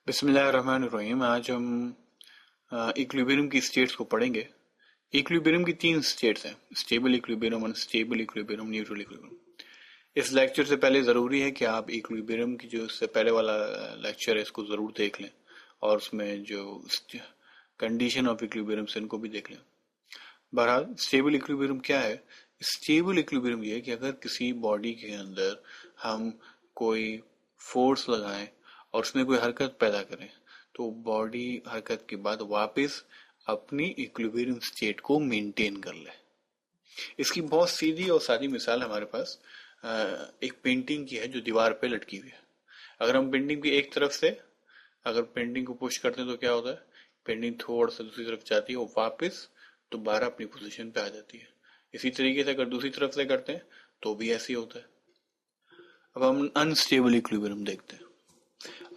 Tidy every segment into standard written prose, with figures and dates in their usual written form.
बिस्मिल्लाहिर्रहमानिर्रहीम। आज हम इक्विलिब्रियम की स्टेट्स को पढ़ेंगे। इक्विलिब्रियम की तीन स्टेट्स हैं, stable equilibrium, unstable equilibrium, neutral equilibrium. इस लेक्चर से पहले ज़रूरी है कि आप इक्विलिब्रियम की जो इससे पहले वाला लेक्चर है इसको ज़रूर देख लें और उसमें जो कंडीशन ऑफ इक्विलिब्रियम से इनको भी देख लें। बहरहाल स्टेबल इक्विलिब्रियम क्या है? स्टेबल इक्विलिब्रियम ये है कि अगर किसी बॉडी के अंदर हम कोई फोर्स लगाएं और उसमें कोई हरकत पैदा करें तो बॉडी हरकत के बाद वापस अपनी इक्विलिब्रियम स्टेट को मेंटेन कर ले। इसकी बहुत सीधी और सादी मिसाल हमारे पास एक पेंटिंग की है जो दीवार पे लटकी हुई है। अगर हम पेंटिंग की एक तरफ से अगर पेंटिंग को पुश करते हैं तो क्या होता है, पेंटिंग थोड़ा सा दूसरी तरफ जाती है और वापस दोबारा अपनी पोजीशन पे आ जाती है। इसी तरीके से अगर दूसरी तरफ से करते हैं तो भी ऐसे ही होता है। अब हम अनस्टेबल इक्विलिब्रियम देखते हैं।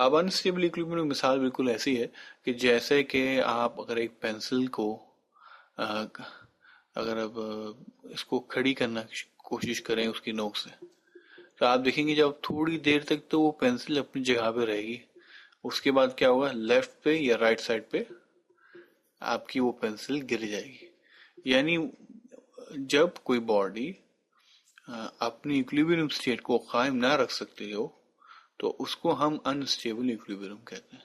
अब अनस्टेबल इक्विलिब्रियम मिसाल बिल्कुल ऐसी है कि जैसे कि आप अगर एक पेंसिल को अगर अब इसको खड़ी करना की कोशिश करें उसकी नोक से, तो आप देखेंगे जब थोड़ी देर तक तो वो पेंसिल अपनी जगह पे रहेगी, उसके बाद क्या होगा, लेफ्ट पे या राइट साइड पे आपकी वो पेंसिल गिर जाएगी। यानी जब कोई बॉडी अपनी इक्विलिब्रियम स्टेट को कायम ना रख सकती हो तो उसको हम अनस्टेबल इक्विलिब्रियम कहते हैं।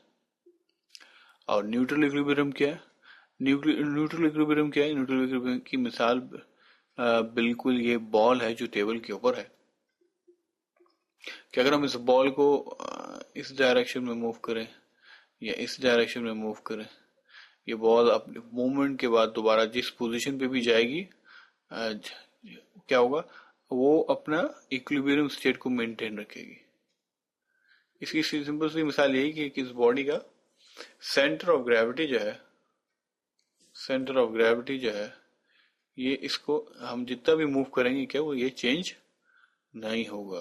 और न्यूट्रल इक्विलिब्रियम क्या है? न्यूट्रल इक्विलिब्रियम क्या है? न्यूट्रल इक्विलिब्रियम की मिसाल बिल्कुल ये बॉल है जो टेबल के ऊपर है कि अगर हम इस बॉल को इस डायरेक्शन में मूव करें या इस डायरेक्शन में मूव करें, ये बॉल अपने मूवमेंट के बाद दोबारा जिस पोजीशन पे भी जाएगी क्या होगा, वो अपना इक्विलिब्रियम स्टेट को मेंटेन रखेगी। इसकी सिंपल सी मिसाल यही कि इस बॉडी का सेंटर ऑफ ग्रेविटी जो है ये इसको हम जितना भी मूव करेंगे क्या वो ये चेंज नहीं होगा।